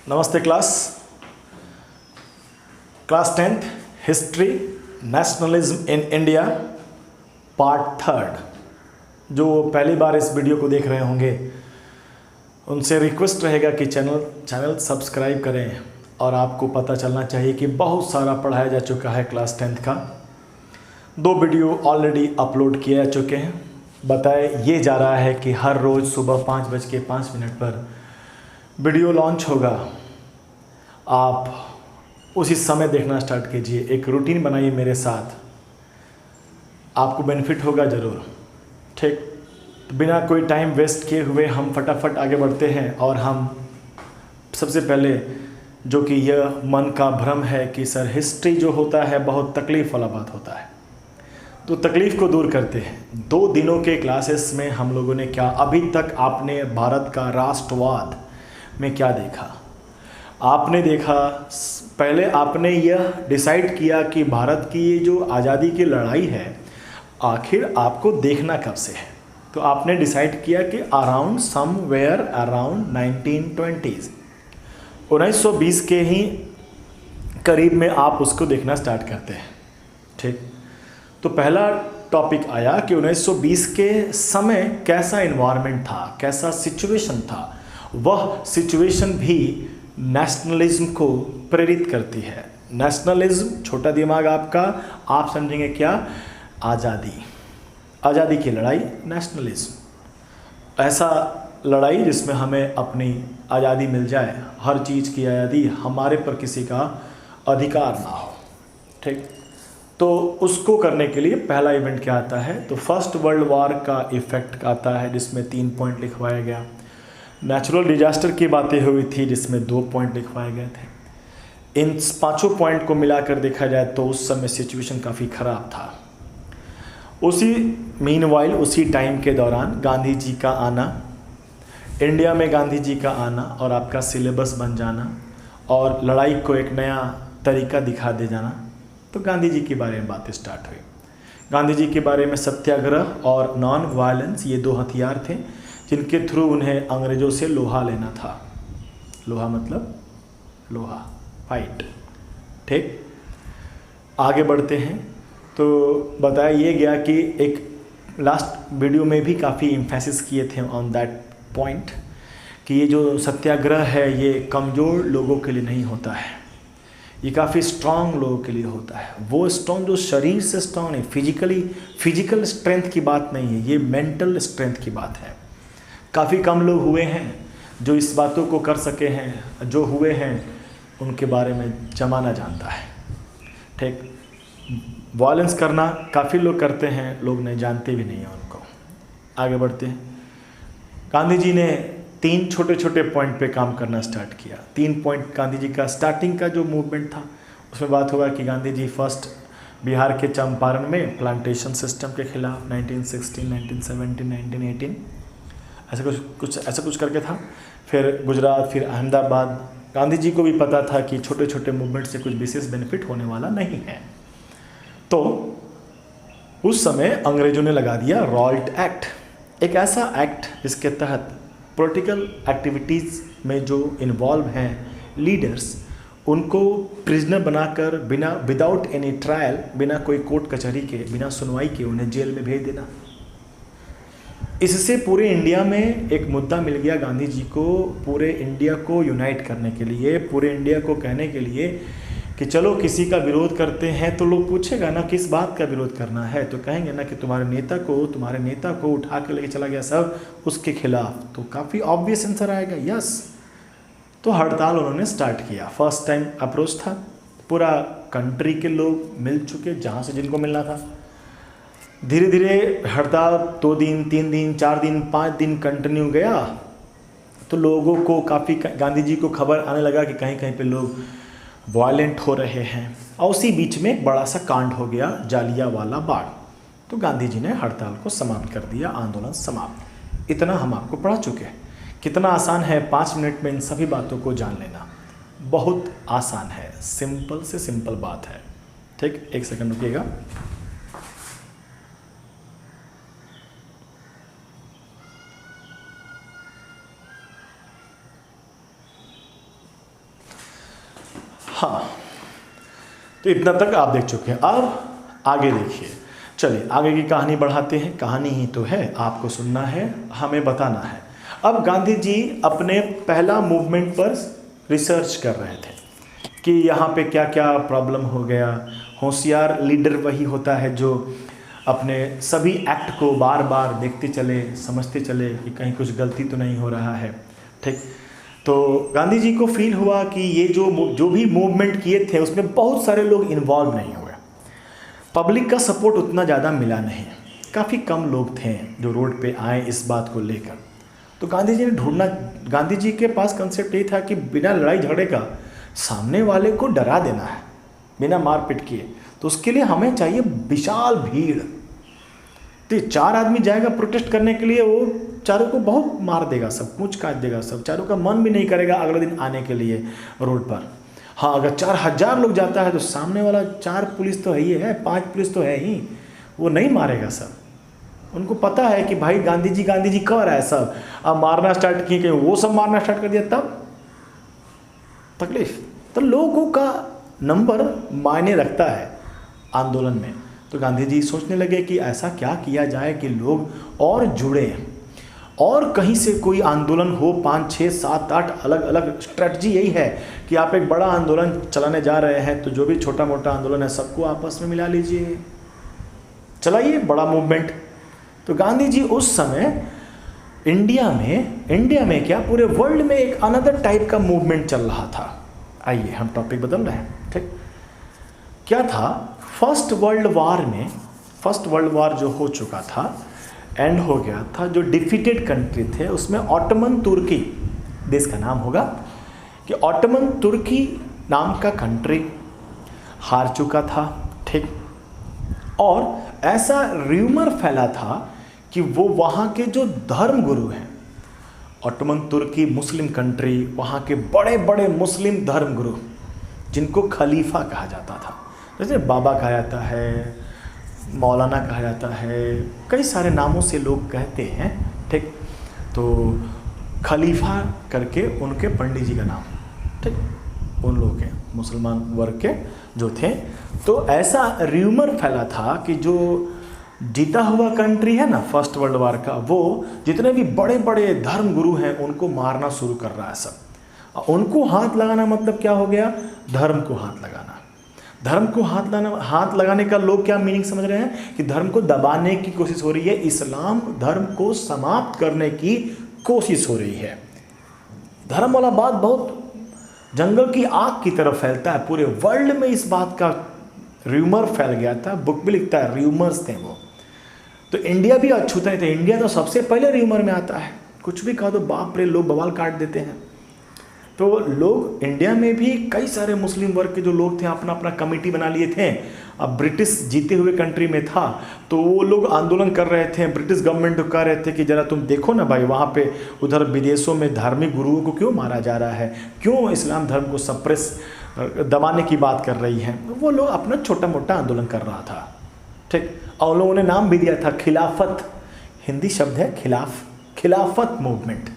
नमस्ते class. Class 10th history nationalism in India part 3। जो पहली बार इस वीडियो को देख रहे होंगे उनसे रिक्वेस्ट रहेगा कि चैनल सब्सक्राइब करें। और आपको पता चलना चाहिए कि बहुत सारा पढ़ाया जा चुका है क्लास 10th का। 2 वीडियो ऑलरेडी अपलोड किए जा चुके हैं। बताया ये जा रहा है कि हर रोज़ सुबह 5:05 पर वीडियो लॉन्च होगा। आप उसी समय देखना स्टार्ट कीजिए। एक रूटीन बनाइए मेरे साथ, आपको बेनिफिट होगा ज़रूर। ठीक, तो बिना कोई टाइम वेस्ट किए हुए हम फटाफट आगे बढ़ते हैं। और हम सबसे पहले जो कि यह मन का भ्रम है कि सर हिस्ट्री जो होता है बहुत तकलीफ़ वाला बात होता है, तो तकलीफ़ को दूर करते हैं। 2 दिनों के क्लासेस में हम लोगों ने क्या अभी तक आपने भारत का राष्ट्रवाद में क्या देखा? आपने देखा, पहले आपने यह डिसाइड किया कि भारत की ये जो आज़ादी की लड़ाई है आखिर आपको देखना कब से है। तो आपने डिसाइड किया कि अराउंड समवेयर अराउंड 1920s 1920 के ही करीब में आप उसको देखना स्टार्ट करते हैं। ठीक, तो पहला टॉपिक आया कि 1920 के समय कैसा इन्वायरमेंट था, कैसा सिचुएशन था। वह सिचुएशन भी नेशनलिज्म को प्रेरित करती है। नेशनलिज्म, छोटा दिमाग आपका, आप समझेंगे क्या? आज़ादी की लड़ाई, नेशनलिज्म। ऐसा लड़ाई जिसमें हमें अपनी आज़ादी मिल जाए, हर चीज़ की आज़ादी, हमारे पर किसी का अधिकार ना हो। ठीक, तो उसको करने के लिए पहला इवेंट क्या आता है? तो फर्स्ट वर्ल्ड वॉर का इफ़ेक्ट आता है जिसमें 3 पॉइंट लिखवाया गया। नेचुरल डिजास्टर की बातें हुई थी जिसमें 2 पॉइंट लिखवाए गए थे। इन 5 पॉइंट को मिलाकर देखा जाए तो उस समय सिचुएशन काफ़ी ख़राब था। उसी मीनवाइल, उसी टाइम के दौरान गांधी जी का आना, इंडिया में गांधी जी का आना और आपका सिलेबस बन जाना और लड़ाई को एक नया तरीका दिखा दे जाना, तो गांधी जी के बारे में बातें स्टार्ट हुई। गांधी जी के बारे में सत्याग्रह और नॉन वायलेंस, ये 2 हथियार थे जिनके थ्रू उन्हें अंग्रेज़ों से लोहा लेना था। लोहा मतलब लोहा, फाइट। ठीक, आगे बढ़ते हैं। तो बताया ये गया कि एक लास्ट वीडियो में भी काफ़ी एम्फेसिस किए थे ऑन दैट पॉइंट कि ये जो सत्याग्रह है ये कमज़ोर लोगों के लिए नहीं होता है, ये काफ़ी स्ट्रांग लोगों के लिए होता है। वो स्ट्रांग जो शरीर से स्ट्रांग नहीं, फिजिकल स्ट्रेंथ की बात नहीं है, ये मेंटल स्ट्रेंथ की बात है। काफ़ी कम लोग हुए हैं जो इस बातों को कर सके हैं, जो हुए हैं उनके बारे में ज़माना जानता है। ठीक, वायलेंस करना काफ़ी लोग करते हैं, लोग नहीं जानते भी नहीं हैं उनको। आगे बढ़ते हैं। गांधी जी ने 3 छोटे छोटे पॉइंट पे काम करना स्टार्ट किया। 3 पॉइंट गांधी जी का स्टार्टिंग का जो मूवमेंट था उसमें बात होगा कि गांधी जी फर्स्ट बिहार के चंपारण में प्लांटेशन सिस्टम के खिलाफ 1916, 1917, 1918 ऐसा कुछ करके था। फिर गुजरात, फिर अहमदाबाद। गांधी जी को भी पता था कि छोटे छोटे मूवमेंट से कुछ विशेष बेनिफिट होने वाला नहीं है। तो उस समय अंग्रेजों ने लगा दिया रॉल्ट एक्ट, एक ऐसा एक्ट जिसके तहत पॉलिटिकल एक्टिविटीज़ में जो इन्वॉल्व हैं लीडर्स, उनको प्रिजनर बनाकर विदाउट एनी ट्रायल, बिना कोई कोर्ट कचहरी के, बिना सुनवाई के उन्हें जेल में भेज देना। इससे पूरे इंडिया में एक मुद्दा मिल गया गांधी जी को, पूरे इंडिया को यूनाइट करने के लिए, पूरे इंडिया को कहने के लिए कि चलो किसी का विरोध करते हैं। तो लोग पूछेगा ना किस बात का विरोध करना है, तो कहेंगे ना कि तुम्हारे नेता को उठा के लेके चला गया सब उसके खिलाफ। तो काफ़ी ऑब्वियस आंसर आएगा यस। तो हड़ताल उन्होंने स्टार्ट किया। फर्स्ट टाइम अप्रोच था, पूरा कंट्री के लोग मिल चुके जहाँ से जिनको मिलना था। धीरे धीरे हड़ताल 2 दिन, 3 दिन, 4 दिन, 5 दिन कंटिन्यू गया। तो लोगों को काफ़ी, गांधी जी को खबर आने लगा कि कहीं कहीं पे लोग वायलेंट हो रहे हैं। और उसी बीच में एक बड़ा सा कांड हो गया, जालियांवाला बाग। तो गांधी जी ने हड़ताल को समाप्त कर दिया, आंदोलन समाप्त। इतना हम आपको पढ़ा चुके हैं। कितना आसान है 5 मिनट में इन सभी बातों को जान लेना, बहुत आसान है, सिंपल से सिंपल बात है। ठीक, 1 सेकंड रुकिएगा। हाँ, तो इतना तक आप देख चुके हैं। अब आगे देखिए, चलिए आगे की कहानी बढ़ाते हैं। कहानी ही तो है, आपको सुनना है, हमें बताना है। अब गांधी जी अपने पहला मूवमेंट पर रिसर्च कर रहे थे कि यहाँ पे क्या क्या प्रॉब्लम हो गया। होशियार लीडर वही होता है जो अपने सभी एक्ट को बार बार देखते चले, समझते चले कि कहीं कुछ गलती तो नहीं हो रहा है। ठीक, तो गांधी जी को फील हुआ कि ये जो भी मूवमेंट किए थे उसमें बहुत सारे लोग इन्वॉल्व नहीं हुए, पब्लिक का सपोर्ट उतना ज़्यादा मिला नहीं, काफ़ी कम लोग थे जो रोड पे आए इस बात को लेकर। तो गांधी जी ने ढूंढना, गांधी जी के पास कंसेप्ट ये था कि बिना लड़ाई झगड़े का सामने वाले को डरा देना है, बिना मारपीट किए। तो उसके लिए हमें चाहिए विशाल भीड़। तो 4 आदमी जाएगा प्रोटेस्ट करने के लिए, वो चारों को बहुत मार देगा, सब कुछ काट देगा, सब चारों का मन भी नहीं करेगा अगले दिन आने के लिए रोड पर। हाँ, अगर 4000 लोग जाता है तो सामने वाला 4 पुलिस तो है ही है, 5 पुलिस तो है ही, वो नहीं मारेगा सब। उनको पता है कि भाई गांधी जी कर रहा है सब, अब मारना स्टार्ट किए, कहीं वो सब मारना स्टार्ट कर दिया तब तकलीफ। तो लोगों का नंबर मायने रखता है आंदोलन में। तो गांधी जी सोचने लगे कि ऐसा क्या किया जाए कि लोग और जुड़े, और कहीं से कोई आंदोलन हो। 5, 6, 7, 8 अलग अलग स्ट्रेटजी यही है कि आप एक बड़ा आंदोलन चलाने जा रहे हैं तो जो भी छोटा मोटा आंदोलन है सबको आपस में मिला लीजिए, चलाइए बड़ा मूवमेंट। तो गांधी जी उस समय इंडिया में क्या पूरे वर्ल्ड में एक अनदर टाइप का मूवमेंट चल रहा था। आइए हम टॉपिक बदल रहे हैं। ठीक, क्या था, फर्स्ट वर्ल्ड वार जो हो चुका था, एंड हो गया था, जो डिफीटेड कंट्री थे उसमें ऑटोमन तुर्की देश का नाम होगा, कि ऑटोमन तुर्की नाम का कंट्री हार चुका था। ठीक, और ऐसा र्यूमर फैला था कि वो वहाँ के जो धर्म गुरु हैं, ऑटोमन तुर्की मुस्लिम कंट्री, वहाँ के बड़े बड़े मुस्लिम धर्म गुरु जिनको खलीफा कहा जाता था, जैसे बाबा कहा जाता है, मौलाना कहा जाता है, कई सारे नामों से लोग कहते हैं। ठीक, तो खलीफा करके उनके पंडित जी का नाम, ठीक, उन लोगों के मुसलमान वर्ग के जो थे। तो ऐसा र्यूमर फैला था कि जो जीता हुआ कंट्री है ना फर्स्ट वर्ल्ड वार का, वो जितने भी बड़े बड़े धर्म गुरु हैं उनको मारना शुरू कर रहा है सब। उनको हाथ लगाना मतलब क्या हो गया, धर्म को हाथ लगाना। धर्म को हाथ लगाने का लोग क्या मीनिंग समझ रहे हैं कि धर्म को दबाने की कोशिश हो रही है, इस्लाम धर्म को समाप्त करने की कोशिश हो रही है। धर्म वाला बात बहुत जंगल की आग की तरफ फैलता है, पूरे वर्ल्ड में इस बात का र्यूमर फैल गया था। बुक भी लिखता है, र्यूमर्स थे वो। तो इंडिया भी अछूता थे, इंडिया तो सबसे पहले र्यूमर में आता है, कुछ भी कहा तो बाप रे लोग बवाल काट देते हैं। तो लोग इंडिया में भी कई सारे मुस्लिम वर्ग के जो लोग थे अपना अपना कमेटी बना लिए थे। अब ब्रिटिश जीते हुए कंट्री में था तो वो लोग आंदोलन कर रहे थे, ब्रिटिश गवर्नमेंट को कह रहे थे कि ज़रा तुम देखो ना भाई, वहाँ पे उधर विदेशों में धार्मिक गुरुओं को क्यों मारा जा रहा है, क्यों इस्लाम धर्म को सप्रेस दबाने की बात कर रही है। वो लोग अपना छोटा मोटा आंदोलन कर रहा था। ठीक, और उन लोगों ने नाम भी दिया था खिलाफत, हिंदी शब्द है खिलाफत मूवमेंट।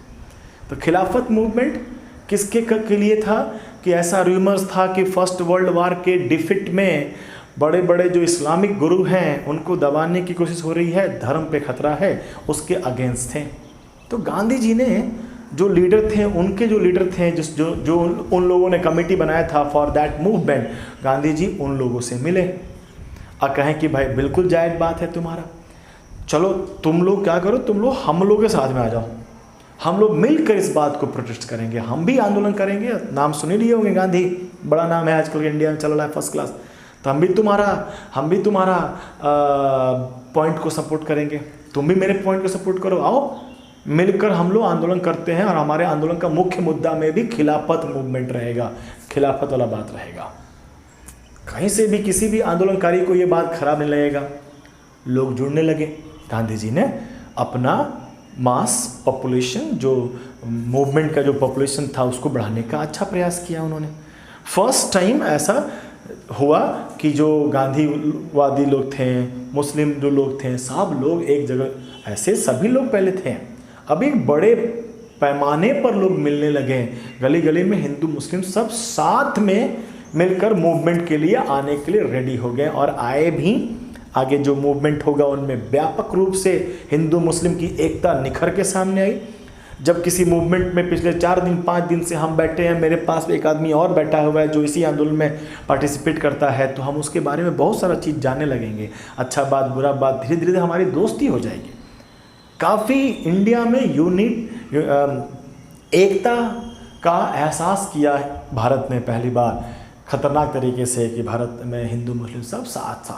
तो खिलाफत मूवमेंट किसके के लिए था कि ऐसा रूमर्स था कि फर्स्ट वर्ल्ड वार के डिफिट में बड़े बड़े जो इस्लामिक गुरु हैं उनको दबाने की कोशिश हो रही है, धर्म पे खतरा है, उसके अगेंस्ट थे। तो गांधी जी ने जो लीडर थे, उनके जो लीडर थे जो उन लोगों ने कमेटी बनाया था for that movement, Gandhi ji उन लोगों से मिले और कहें कि भाई बिल्कुल जायज़ बात है तुम्हारा, चलो तुम लोग क्या करो, तुम लोग हम लोग के साथ में आ जाओ, हम लोग मिलकर इस बात को प्रोटेस्ट करेंगे, हम भी आंदोलन करेंगे। नाम सुने लिए होंगे गांधी, बड़ा नाम है आजकल इंडिया में चल रहा है फर्स्ट क्लास। तो हम भी तुम्हारा पॉइंट को सपोर्ट करेंगे, तुम भी मेरे पॉइंट को सपोर्ट करो, आओ मिलकर हम लोग आंदोलन करते हैं। और हमारे आंदोलन का मुख्य मुद्दा में भी खिलाफत मूवमेंट रहेगा, खिलाफत वाला बात रहेगा। कहीं से भी किसी भी आंदोलनकारी को ये बात खराब नहीं लगेगा। लोग जुड़ने लगे। गांधी जी ने अपना मास पॉपुलेशन, जो मूवमेंट का जो पॉपुलेशन था उसको बढ़ाने का अच्छा प्रयास किया उन्होंने। फर्स्ट टाइम ऐसा हुआ कि जो गांधीवादी लोग थे, मुस्लिम जो लोग थे, सब लोग एक जगह, ऐसे सभी लोग पहले थे, अब एक बड़े पैमाने पर लोग मिलने लगे, गली गली में हिंदू मुस्लिम सब साथ में मिलकर मूवमेंट के लिए आने के लिए रेडी हो गए और आए भी। आगे जो मूवमेंट होगा उनमें व्यापक रूप से हिंदू मुस्लिम की एकता निखर के सामने आई। जब किसी मूवमेंट में पिछले 4 दिन 5 दिन से हम बैठे हैं, मेरे पास एक आदमी और बैठा हुआ है जो इसी आंदोलन में पार्टिसिपेट करता है, तो हम उसके बारे में बहुत सारा चीज़ जानने लगेंगे। अच्छा बात, बुरा बात, धीरे धीरे हमारी दोस्ती हो जाएगी। काफ़ी इंडिया में एकता का एहसास किया भारत ने पहली बार खतरनाक तरीके से कि भारत में हिंदू मुस्लिम सब साथ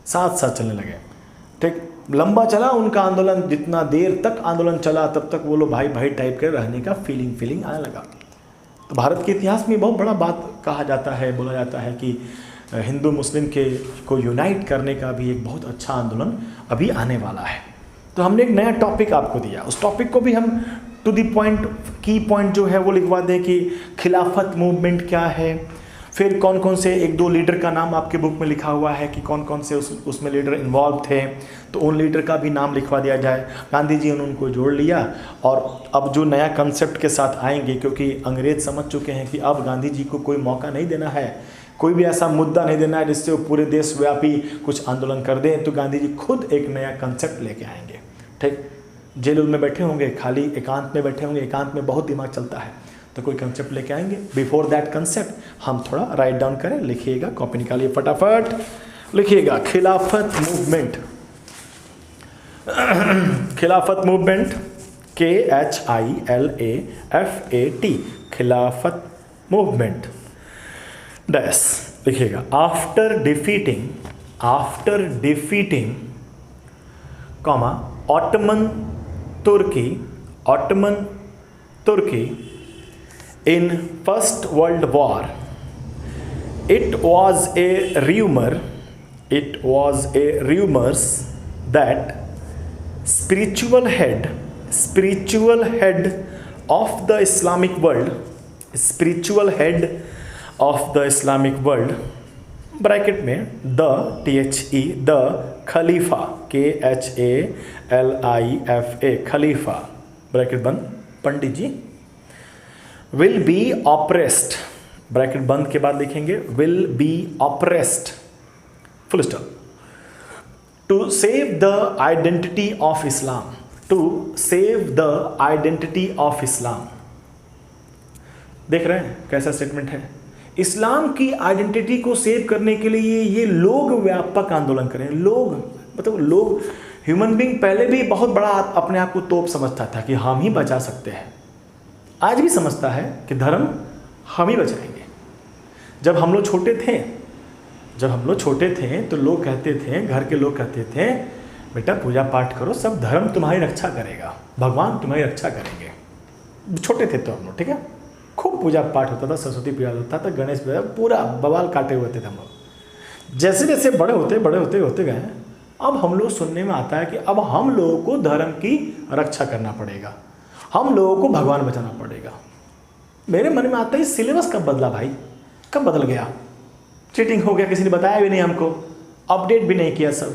साथ चलने लगे। ठीक, लंबा चला उनका आंदोलन, जितना देर तक आंदोलन चला तब तक वो लोग भाई भाई टाइप के रहने का फीलिंग आने लगा। तो भारत के इतिहास में बहुत बड़ा बात कहा जाता है, बोला जाता है कि हिंदू मुस्लिम को यूनाइट करने का भी एक बहुत अच्छा आंदोलन अभी आने वाला है। तो हमने एक नया टॉपिक आपको दिया, उस टॉपिक को भी हम टू द पॉइंट, की पॉइंट जो है वो लिखवा दें कि खिलाफत मूवमेंट क्या है, फिर कौन कौन से 1-2 लीडर का नाम आपके बुक में लिखा हुआ है कि कौन कौन से उसमें लीडर इन्वॉल्व थे, तो उन लीडर का भी नाम लिखवा दिया जाए। गांधी जी ने उनको जोड़ लिया और अब जो नया कंसेप्ट के साथ आएंगे, क्योंकि अंग्रेज समझ चुके हैं कि अब गांधी जी को कोई मौका नहीं देना है, कोई भी ऐसा मुद्दा नहीं देना है जिससे वो पूरे देशव्यापी कुछ आंदोलन कर दें, तो गांधी जी खुद एक नया कंसेप्ट लेके आएंगे। ठीक, जेल में बैठे होंगे, खाली एकांत में बैठे होंगे, एकांत में बहुत दिमाग चलता है, तो कोई कंसेप्ट लेके आएंगे। बिफोर दैट कंसेप्ट हम थोड़ा राइट डाउन करें, लिखिएगा, कॉपी निकालिए, फटाफट लिखिएगा। खिलाफत मूवमेंट, खिलाफत मूवमेंट, KHILAFAT, खिलाफत मूवमेंट डैश लिखिएगा। After defeating comma Ottoman Turkey in First World War, it was a rumors that spiritual head of the Islamic world, bracket में the Khalifa, KHALIFA, Khalifa, bracket बंद, पंडित जी, will be oppressed, bracket बंद के बाद लिखेंगे will be oppressed, full stop, to save the identity of Islam, देख रहे हैं कैसा स्टेटमेंट है। इस्लाम की आइडेंटिटी को सेव करने के लिए ये लोग व्यापक आंदोलन करें। लोग मतलब लोग, ह्यूमन बीइंग पहले भी बहुत बड़ा अपने आप को तोप समझता था कि हम ही बचा सकते हैं, आज भी समझता है कि धर्म हम ही बचाएंगे। जब हम लोग छोटे थे तो लोग कहते थे, घर के लोग कहते थे, बेटा पूजा पाठ करो, सब धर्म तुम्हारी रक्षा करेगा, भगवान तुम्हारी रक्षा करेंगे। छोटे थे तो हम लोग, ठीक है, खूब पूजा पाठ होता था, सरस्वती पूजा होता था, गणेश पूजा, पूरा बवाल काटे हुए थे हम लोग। जैसे जैसे बड़े होते गए, अब हम लोग सुनने में आता है कि अब हम लोगों को धर्म की रक्षा करना पड़ेगा, हम लोगों को भगवान बचाना पड़ेगा। मेरे मन में आता है सिलेबस कब बदला भाई, कब बदल गया? चीटिंग हो गया, किसी ने बताया भी नहीं हमको, अपडेट भी नहीं किया सब,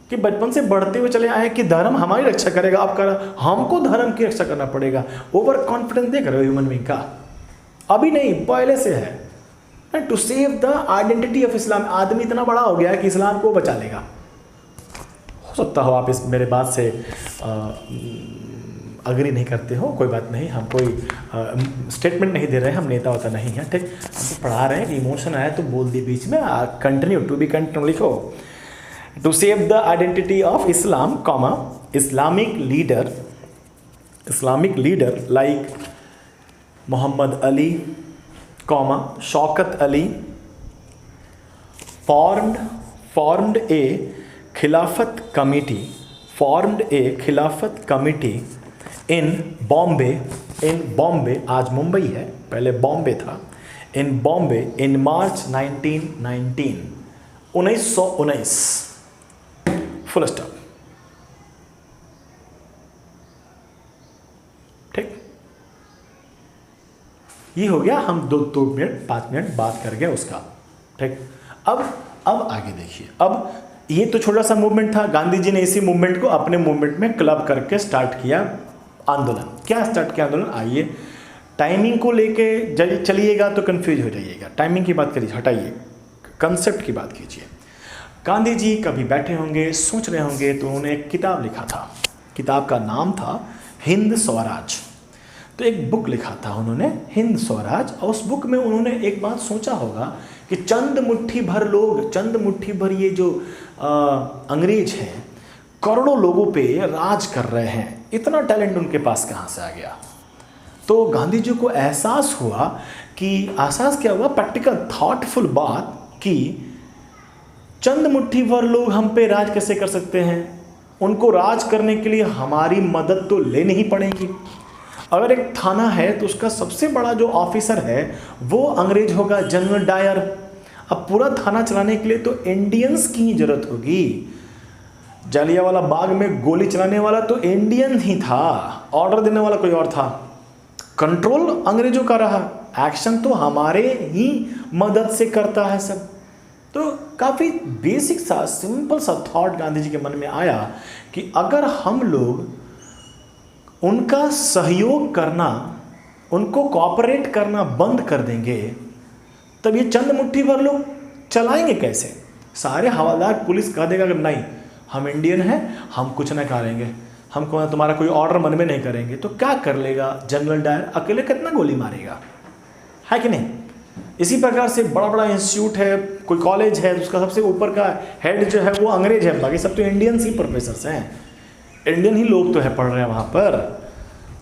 कि बचपन से बढ़ते हुए चले आए कि धर्म हमारी रक्षा करेगा, अब हमको धर्म की रक्षा करना पड़ेगा। ओवर कॉन्फिडेंस देख रहे हो ह्यूमन बीइंग का, अभी नहीं पहले से है। To save the identity of Islam, आदमी इतना बड़ा हो गया है कि इस्लाम को बचा लेगा। हो सकता हो आप इस मेरे बात से अग्री नहीं करते हो, कोई बात नहीं, हम कोई स्टेटमेंट नहीं दे रहे हैं, हम नेता होता नहीं है, ठीक, हम तो पढ़ा रहे हैं कि इमोशन आया तो बोल दिए बीच में, कंटिन्यू, टू बी कंटिन्यू लिखो। To save the identity of Islam comma Islamic leader like Mohammad Ali, comma Shaukat Ali formed a Khilafat committee in Bombay, आज मुंबई है, पहले बॉम्बे था, in Bombay in March 1919, full stop. ठीक, ये हो गया, हम 2 मिनट 5 मिनट बात कर गए उसका। ठीक, अब आगे देखिए। अब ये तो छोटा सा मूवमेंट था, गांधी जी ने इसी मूवमेंट को अपने मूवमेंट में क्लब करके स्टार्ट किया आंदोलन। क्या स्टार्ट किया आंदोलन, आइए टाइमिंग को लेके चलिएगा तो कंफ्यूज हो जाइएगा। टाइमिंग की बात करिए, हटाइए, कंसेप्ट की बात कीजिए। गांधी जी कभी बैठे होंगे, सोच रहे होंगे, तो उन्होंने एक किताब लिखा था। किताब का नाम था हिंद स्वराज। तो एक बुक लिखा था उन्होंने, हिंद स्वराज। और उस बुक में उन्होंने एक बात सोचा होगा कि चंद मुट्ठी भर लोग, चंद मुट्ठी भर ये जो अंग्रेज हैं, करोड़ों लोगों पे राज कर रहे हैं, इतना टैलेंट उनके पास कहाँ से आ गया। तो गांधी जी को एहसास हुआ कि, एहसास क्या हुआ, प्रैक्टिकल थॉटफुल बात कि चंद मुट्ठी भर लोग हम पे राज कैसे कर सकते हैं। उनको राज करने के लिए हमारी मदद तो लेनी ही पड़ेगी। अगर एक थाना है तो उसका सबसे बड़ा जो ऑफिसर है वो अंग्रेज होगा, जनरल डायर। अब पूरा थाना चलाने के लिए तो इंडियंस की ही जरूरत होगी। जालियांवाला बाग में गोली चलाने वाला तो इंडियन ही था, ऑर्डर देने वाला कोई और था। कंट्रोल अंग्रेजों का रहा, एक्शन तो हमारे ही मदद से करता है सब। तो काफ़ी बेसिक सा, सिंपल सा थॉट गांधी जी के मन में आया कि अगर हम लोग उनका सहयोग करना, उनको कॉपरेट करना बंद कर देंगे, तब ये चंद मुट्ठी भर लोग चलाएंगे कैसे। सारे हवालदार पुलिस कह देगा कि नहीं, हम इंडियन हैं, हम कुछ ना करेंगे, हमको तुम्हारा कोई ऑर्डर मन में नहीं करेंगे। तो क्या कर लेगा जनरल डायर, अकेले कितना गोली मारेगा, है कि नहीं। इसी प्रकार से बड़ा बड़ा इंस्टीट्यूट है, कोई कॉलेज है, उसका सबसे ऊपर का हेड जो है वो अंग्रेज है, बाकी सब तो इंडियंस ही प्रोफेसर्स हैं, इंडियन ही लोग तो है पढ़ रहे हैं वहाँ पर।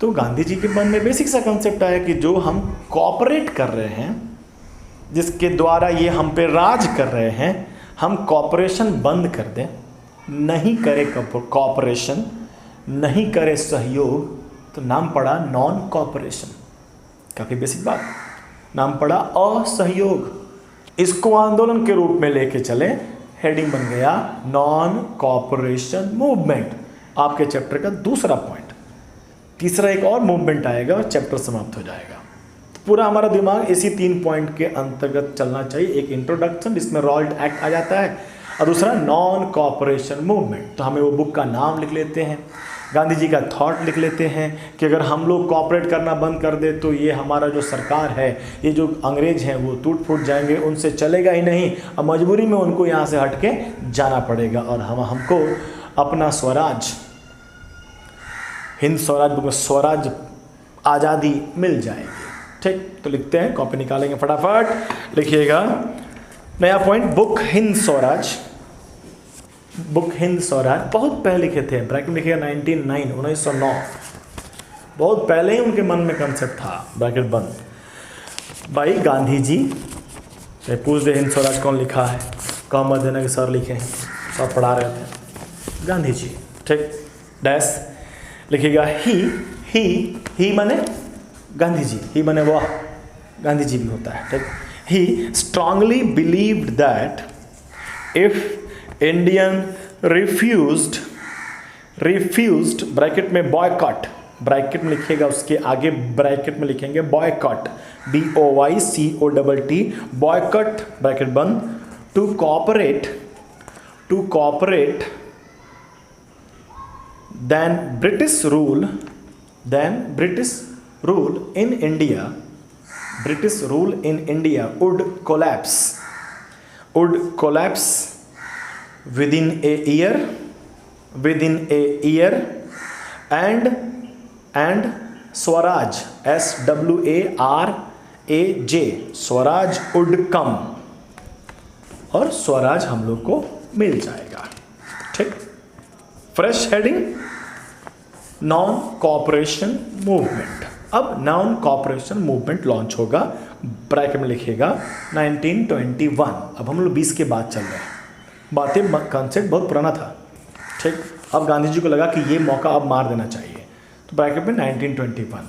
तो गांधी जी के मन में बेसिक सा कंसेप्ट आया कि जो हम कॉपरेट कर रहे हैं, जिसके द्वारा ये हम पे राज कर रहे हैं, हम कॉपरेशन बंद कर दें, नहीं करे कॉपरेशन, नहीं करे सहयोग, तो नाम पड़ा नॉन कॉपरेशन। काफ़ी बेसिक बात, नाम पड़ा असहयोग। इसको आंदोलन के रूप में लेके चले, हेडिंग बन गया नॉन कॉपरेशन मूवमेंट। आपके चैप्टर का दूसरा पॉइंट। तीसरा एक और मूवमेंट आएगा और चैप्टर समाप्त हो जाएगा। तो पूरा हमारा दिमाग इसी 3 पॉइंट के अंतर्गत चलना चाहिए। एक इंट्रोडक्शन जिसमें रॉल्ट एक्ट आ जाता है, और दूसरा नॉन कॉपरेशन मूवमेंट। तो हमें वो बुक का नाम लिख लेते हैं, गांधी जी का थॉट लिख लेते हैं कि अगर हम लोग कॉपरेट करना बंद कर दे तो ये हमारा जो सरकार है, ये जो अंग्रेज हैं वो टूट फूट जाएंगे, उनसे चलेगा ही नहीं, अब मजबूरी में उनको यहाँ से हट के जाना पड़ेगा और हमको अपना स्वराज, हिंद स्वराज बुक में स्वराज आज़ादी मिल जाएगी। ठीक, तो लिखते हैं, कॉपी निकालेंगे फटाफट, लिखिएगा नया point, book Hind Swaraj. Book Hind Swaraj बहुत पहले लिखे थे, ब्रैकेट में लिखिएगा 1909, बहुत पहले ही उनके मन में कंसेप्ट था, ब्रैकेट बंद, भाई गांधी जी। पूछ दे हिंद स्वराज कौन लिखा है, कॉमर देना के सर लिखे हैं, सब पढ़ा रहे थे, गांधी जी। ठीक, डैश लिखिएगा ही माने गांधी जी, ही माने वाह, गांधी जी भी होता है। ठीक, he strongly believed that if Indian refused bracket में बॉयकॉट, ब्रैकेट में लिखिएगा, उसके आगे ब्रैकेट में लिखेंगे बॉयकॉट, BOYCOTT, बॉयकॉट ब्रैकेट बंद, to cooperate then British rule in India would collapse within a year and Swaraj, SWARAJ, Swaraj would come, और स्वराज हम लोग को मिल जाएगा। ठीक, fresh heading, non cooperation movement. अब नॉन कॉपरेशन मूवमेंट लॉन्च होगा, ब्रैकेट में लिखिएगा 1921। अब हम लोग 20 के बाद चल रहे हैं, बातें कॉन्सेप्ट बहुत पुराना था। ठीक, अब गांधी जी को लगा कि ये मौका अब मार देना चाहिए, तो ब्रैकेट में 1921।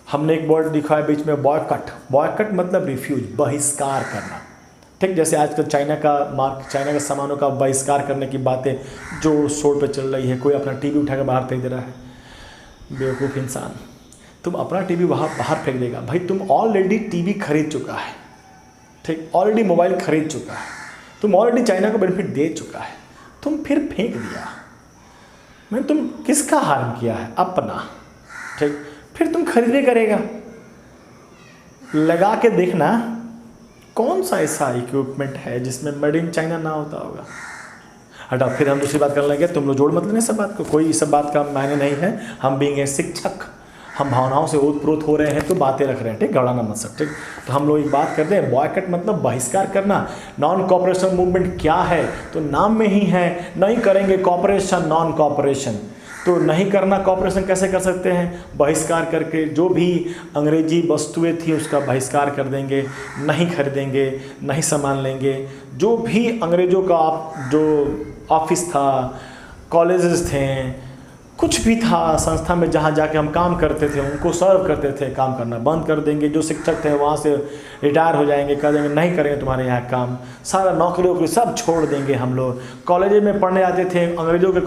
हमने एक वर्ड लिखा है बीच में बॉयकॉट, बॉयकॉट मतलब रिफ्यूज, बहिष्कार करना। ठीक, जैसे आजकल चाइना का सामानों का बहिष्कार करने की बातें जो शोर पे चल रही है, कोई अपना टीवी उठा कर बाहर फेंक दे रहा है, बेवकूफ़ इंसान, तुम अपना टीवी बाहर फेंक देगा, भाई तुम ऑलरेडी टीवी खरीद चुका है। ठीक, ऑलरेडी मोबाइल खरीद चुका है, तुम ऑलरेडी चाइना को बेनिफिट दे चुका है, तुम फिर फेंक दिया, मैं तुम किसका हार्म किया है, अपना। ठीक, फिर तुम खरीदे करेगा, लगा के देखना कौन सा ऐसा इक्विपमेंट है जिसमें मेड इन चाइना ना होता होगा। हटा, फिर हम दूसरी बात करने लगे, तुम लोग जोड़ मत लेना सब बात को, कोई इस सब बात का मायने नहीं है। हम बीइंग ए शिक्षक, हम भावनाओं से ओतप्रोत हो रहे हैं तो बातें रख रहे हैं, ठीक, गड़ाना मत सब, ठीक। तो हम लोग एक बात करते हैं, बॉयकट मतलब बहिष्कार करना। नॉन कॉपरेशन मूवमेंट क्या है, तो नाम में ही है, नहीं करेंगे कॉपरेशन, नॉन कॉपरेशन। तो नहीं करना कॉपरेशन कैसे कर सकते हैं, बहिष्कार करके। जो भी अंग्रेजी वस्तुएं थी उसका बहिष्कार कर देंगे, नहीं खरीदेंगे, नहीं सामान लेंगे। जो भी अंग्रेज़ों का जो ऑफिस था, कॉलेजेस थे, कुछ भी था संस्था में जहाँ जाके हम काम करते थे, उनको सर्व करते थे, काम करना बंद कर देंगे। जो शिक्षक थे वहाँ से रिटायर हो जाएंगे, कर देंगे नहीं करेंगे तुम्हारे यहाँ काम, सारा नौकरी वोकरी सब छोड़ देंगे हम लोग। कॉलेज में पढ़ने आते थे अंग्रेज़ों के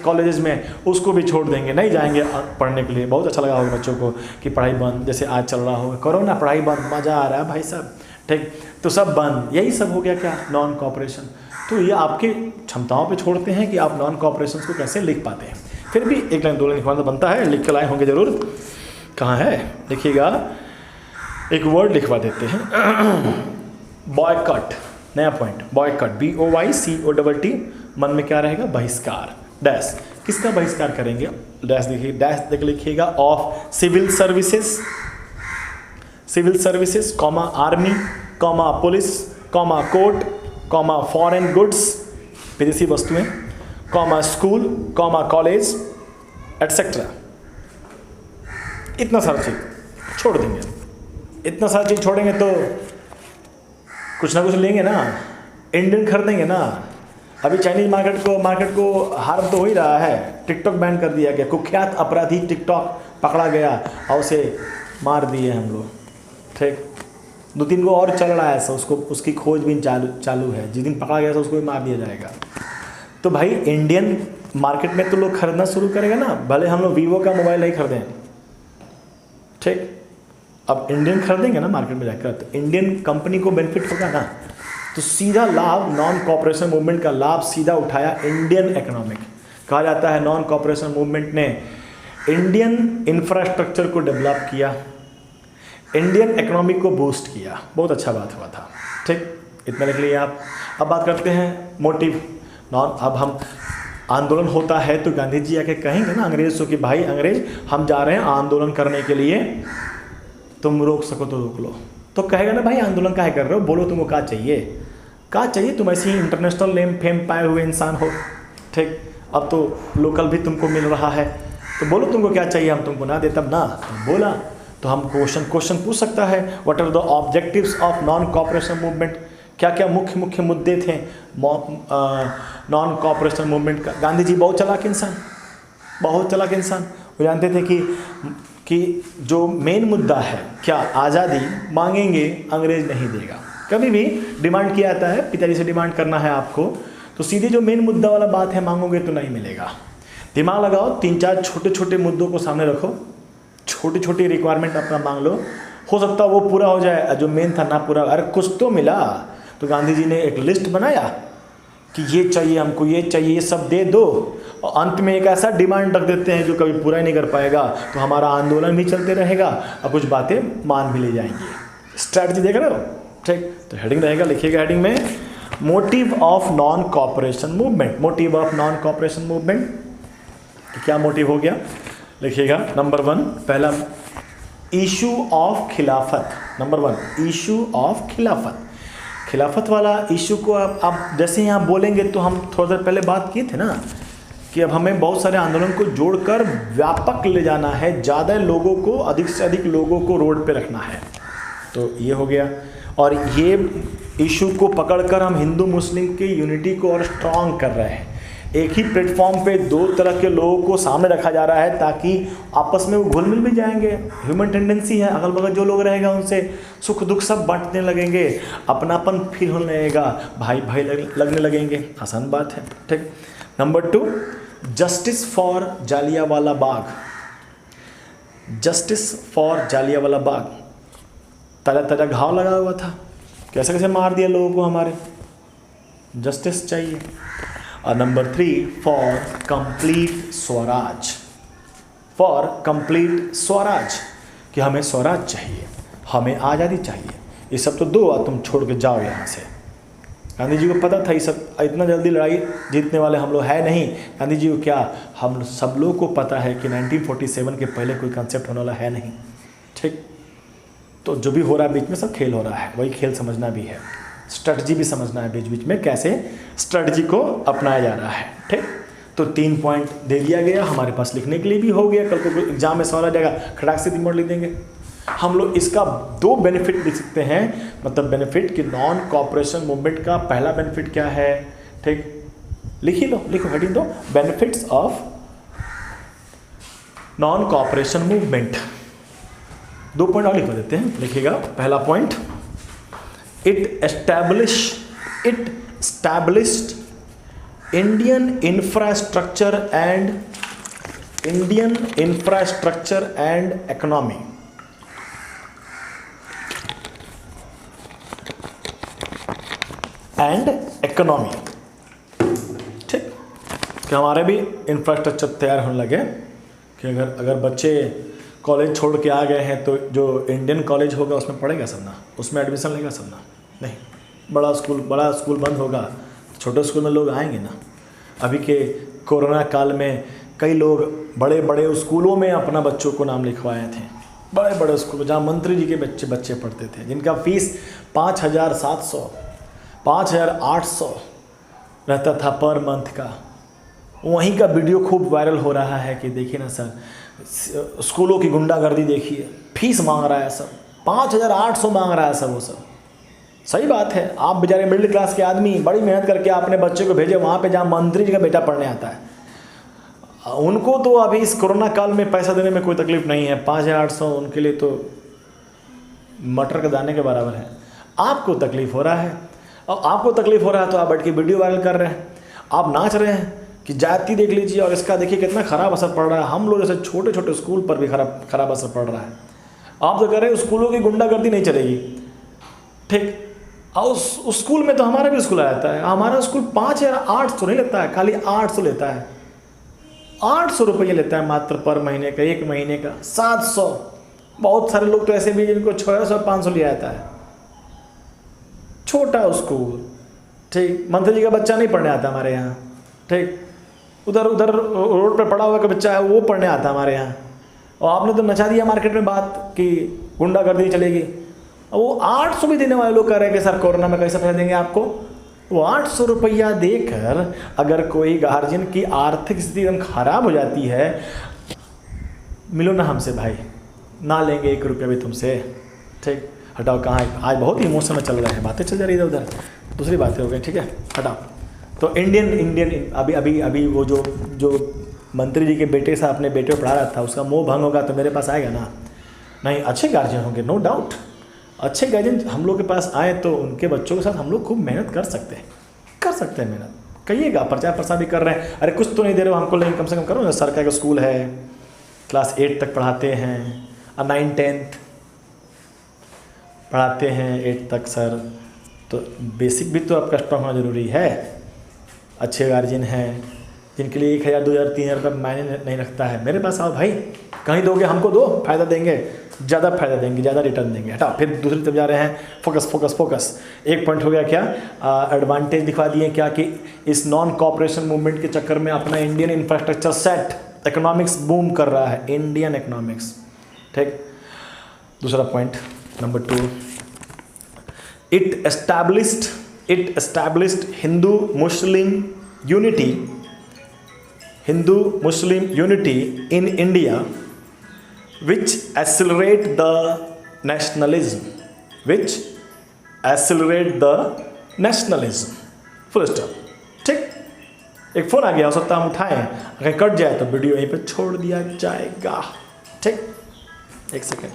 कॉलेजेस में, उसको भी छोड़ देंगे, नहीं जाएंगे पढ़ने के लिए। बहुत अच्छा लगा होगा बच्चों को कि पढ़ाई बंद, जैसे आज चल रहा होगा कोरोना, पढ़ाई बंद, मज़ा आ रहा है भाई साहब, ठीक। तो सब बंद, यही सब हो गया क्या, नॉन कॉपरेशन। तो ये आपके क्षमताओं पे छोड़ते हैं कि आप नॉन कॉपरेशन को कैसे लिख पाते हैं। फिर भी एक लाइन 2 लाइन लिखवाना बनता है, लिख के लाए होंगे जरूर। कहाँ है, देखिएगा, एक वर्ड लिखवा देते हैं, बॉयकट, नया पॉइंट, बॉयकट, BOYCOTT, मन में क्या रहेगा, बहिष्कार, डैश, किसका बहिष्कार करेंगे, डैश देखिए, डैश देख लिखिएगा, of civil services, comma army, comma police, comma court, comma foreign goods, विदेशी वस्तुएं, comma school, comma college, etcetera. इतना सारा चीज़ छोड़ देंगे। इतना सारा चीज़ छोड़ेंगे तो कुछ ना कुछ लेंगे ना, इंडियन खरीदेंगे ना। अभी चाइनीज मार्केट को हार्म तो हो ही रहा है। टिकटॉक बैन कर दिया गया, कुख्यात अपराधी टिकटॉक पकड़ा गया और उसे मार दिए हम लोग, ठीक। 2-3 को और चल रहा है ऐसा, उसकी खोजबीन चालू है। जिस दिन पकड़ा गया था उसको भी मार दिया जाएगा। तो भाई इंडियन मार्केट में तो लोग खरीदना शुरू करेगा ना, भले हम लोग वीवो का मोबाइल नहीं खरीदें, ठीक। अब इंडियन खरीदेंगे ना मार्केट में जाकर, तो इंडियन कंपनी को बेनिफिट होगा ना। तो सीधा लाभ, नॉन कॉपरेशन मूवमेंट का लाभ सीधा उठाया इंडियन इकोनॉमिक। कहा जाता है नॉन कॉपरेशन मूवमेंट ने इंडियन इंफ्रास्ट्रक्चर को डेवलप किया, इंडियन इकोनॉमी को बूस्ट किया। बहुत अच्छा बात हुआ था, ठीक। इतना लिख लिए आप। अब बात करते हैं मोटिव नॉन। अब हम आंदोलन होता है तो गांधी जी आके कहेंगे ना अंग्रेज से कि भाई अंग्रेज, हम जा रहे हैं आंदोलन करने के लिए, तुम रोक सको तो रोक लो। तो कहेगा ना भाई आंदोलन काहे कर रहे हो, बोलो तुमको क्या चाहिए, तुम ऐसे ही इंटरनेशनल नेम फेम पाए हुए इंसान हो, ठीक। अब तो लोकल भी तुमको मिल रहा है, तो बोलो तुमको क्या चाहिए, हम तुमको ना दे, तब ना बोला। तो हम क्वेश्चन पूछ सकता है, what are the objectives of non cooperation movement, क्या क्या मुख्य मुद्दे थे नॉन कॉपरेशन मूवमेंट का। गांधी जी बहुत चालाक इंसान, वो जानते थे कि जो मेन मुद्दा है क्या, आज़ादी मांगेंगे अंग्रेज नहीं देगा। कभी भी डिमांड किया जाता है, पिताजी से डिमांड करना है आपको, तो सीधे जो मेन मुद्दा वाला बात है मांगोगे तो नहीं मिलेगा। दिमाग लगाओ, 3-4 छोटे मुद्दों को सामने रखो, छोटी रिक्वायरमेंट अपना मांग लो, हो सकता है वो पूरा हो जाए, जो मेन था ना पूरा, अरे कुछ तो मिला। तो गांधी जी ने एक लिस्ट बनाया कि ये चाहिए हमको, ये चाहिए, ये सब दे दो, और अंत में एक ऐसा डिमांड रख देते हैं जो कभी पूरा नहीं कर पाएगा, तो हमारा आंदोलन भी चलते रहेगा और कुछ बातें मान भी ले जाएंगी। स्ट्रैटेजी देख रहे हो, ठीक। तो हेडिंग रहेगा, लिखिएगा हेडिंग में, motive of non cooperation movement. Motive of non cooperation movement, क्या मोटिव हो गया, लिखिएगा। नंबर 1, पहला इशू ऑफ खिलाफत। नंबर 1 इशू ऑफ खिलाफत। खिलाफत वाला इशू को आप जैसे यहाँ बोलेंगे तो हम थोड़ा देर पहले बात किए थे ना कि अब हमें बहुत सारे आंदोलन को जोड़कर व्यापक ले जाना है, ज़्यादा लोगों को, अधिक से अधिक लोगों को रोड पे रखना है। तो ये हो गया, और ये इशू को पकड़कर हम हिंदू मुस्लिम की यूनिटी को और स्ट्रॉन्ग कर रहे हैं। एक ही प्लेटफॉर्म पे 2 तरह के लोगों को सामने रखा जा रहा है ताकि आपस में वो घुल मिल भी जाएंगे। ह्यूमन टेंडेंसी है, अगल बगल जो लोग रहेगा उनसे सुख दुख सब बांटने लगेंगे, अपनापन फील होने लगेगा, भाई लगने लगेंगे। आसान बात है, ठीक। Number 2, justice for Jallianwala Bagh. Justice for Jallianwala Bagh, ताजा घाव लगा हुआ था, कैसे मार दिया लोगों को हमारे, जस्टिस चाहिए। और number 3, for complete Swaraj. For complete Swaraj, कि हमें स्वराज चाहिए, हमें आज़ादी चाहिए, ये सब तो दो और तुम छोड़ के जाओ यहाँ से। गांधी जी को पता था ये सब इतना जल्दी लड़ाई जीतने वाले हम लोग है नहीं। गांधी जी को क्या, हम सब लोग को पता है कि 1947 के पहले कोई कंसेप्ट होने वाला है नहीं, ठीक। तो जो भी हो रहा है बीच में सब खेल हो रहा है, वही खेल समझना भी है, स्ट्रेटजी भी समझना है बीच बीच में कैसे स्ट्रेटजी को अपनाया जा रहा है, ठीक। तो 3 पॉइंट दे दिया गया, हमारे पास लिखने के लिए भी हो गया, कल को एग्जाम में सवाल आ जाएगा खड़ाक से 3 पॉइंट लिख देंगे। हम लोग इसका 2 बेनिफिट लिख सकते हैं, मतलब बेनिफिट कि नॉन कॉपरेशन मूवमेंट का पहला बेनिफिट क्या है, ठीक, लिख ही लो, लिखो हेडिंग दो, benefits of non cooperation movement. 2 point और लिख देते हैं, लिखिएगा। पहला point, it established Indian infrastructure and economy. ठीक, कि हमारे भी इंफ्रास्ट्रक्चर तैयार होने लगे कि अगर बच्चे कॉलेज छोड़ के आ गए हैं तो जो इंडियन कॉलेज होगा उसमें पढ़ेगा सब ना, उसमें एडमिशन लेगा सब ना, नहीं। बड़ा स्कूल बंद होगा तो छोटे स्कूल में लोग आएंगे ना। अभी के कोरोना काल में कई लोग बड़े बड़े स्कूलों में अपना बच्चों को नाम लिखवाए थे, बड़े बड़े स्कूल जहाँ मंत्री जी के बच्चे पढ़ते थे, जिनका फीस 5,700 5,800 रहता था पर मंथ का। वहीं का वीडियो खूब वायरल हो रहा है कि देखिए ना सर, स्कूलों की गुंडागर्दी देखिए, फीस मांग रहा है सब, 5,800 मांग रहा है सब वो सब। सही बात है, आप बेचारे मिडिल क्लास के आदमी बड़ी मेहनत करके अपने बच्चे को भेजे वहाँ पे जहाँ मंत्री जी का बेटा पढ़ने आता है। उनको तो अभी इस कोरोना काल में पैसा देने में कोई तकलीफ नहीं है, 5,800 उनके लिए तो मटर के दाने के बराबर है। आपको तकलीफ हो रहा है, और आपको तकलीफ हो रहा है तो आप बैठ के वीडियो वायरल कर रहे हैं, आप नाच रहे हैं कि जाति देख लीजिए और इसका देखिए कितना ख़राब असर पड़ रहा है। हम लोग जैसे छोटे छोटे स्कूल पर भी खराब असर पड़ रहा है। आप तो कह रहे हैं स्कूलों की गुंडागर्दी नहीं चलेगी, ठीक। और उस स्कूल में तो हमारा भी स्कूल आ जाता है। हमारा स्कूल 5,800 नहीं लेता है, खाली 800 लेता है, 800 रुपये लेता है मात्र पर महीने का, 1 महीने का 700। बहुत सारे लोग तो ऐसे भी जिनको 600-500 लिया जाता है। छोटा स्कूल, ठीक। मंत्री जी का बच्चा नहीं पढ़ने आता हमारे यहाँ, ठीक। उधर रोड पे पड़ा हुआ का बच्चा है वो पढ़ने आता हमारे यहाँ। और आपने तो नचा दिया मार्केट में बात कि गुंडागर्दी चलेगी। वो 800 भी देने वाले लोग कह रहे हैं कि सर कोरोना में कैसे पैसा देंगे आपको। वो 800 रुपया देकर अगर कोई गार्जियन की आर्थिक स्थिति एकदम खराब हो जाती है, मिलो ना हमसे भाई, ना लेंगे 1 रुपया भी तुमसे, ठीक। हटाओ, कहाँ आज बहुत ही इमोशन में चल रहे हैं, बातें चल जा रही है उधर, दूसरी बातें हो गई, ठीक है, हटाओ। तो इंडियन अभी वो जो मंत्री जी के बेटे से अपने बेटे को पढ़ा रहा था, उसका मोह भंग होगा तो मेरे पास आएगा ना, नहीं। अच्छे गार्जियन होंगे, नो डाउट, अच्छे गार्जियन हम लोग के पास आए तो उनके बच्चों के साथ हम लोग खूब मेहनत कर सकते हैं मेहनत। कहिएगा, प्रचार प्रसार भी कर रहे हैं, अरे कुछ तो नहीं दे रहे हो हमको, लेकिन कम से कम करो ना। सरकार का स्कूल है, क्लास 8 तक पढ़ाते हैं और 9-10 पढ़ाते हैं 8 तक सर, तो बेसिक भी तो आपका स्ट्रॉन्ग होना ज़रूरी है। अच्छे गार्जियन हैं जिनके लिए 1,000, 2,000, 3,000 रुपये मायने नहीं रखता है, मेरे पास आओ भाई, कहीं दोगे हमको दो, फ़ायदा देंगे, ज़्यादा फ़ायदा देंगे, ज़्यादा रिटर्न देंगे। हटाओ, फिर दूसरी तरफ जा रहे हैं। फोकस। 1 पॉइंट हो गया क्या, एडवांटेज दिखा दिए क्या कि इस नॉन कॉपरेशन मूवमेंट के चक्कर में अपना Indian infrastructure set, economics boom कर रहा है, इंडियन इकोनॉमिक्स, ठीक। दूसरा point number 2, it established Hindu Muslim unity in India which accelerate the nationalism, full stop, ठीक। एक फ़ोन आ गया, हो सकता है हम उठाएं, अगर कट जाए तो वीडियो यहीं पे छोड़ दिया जाएगा, ठीक। 1 सेकेंड।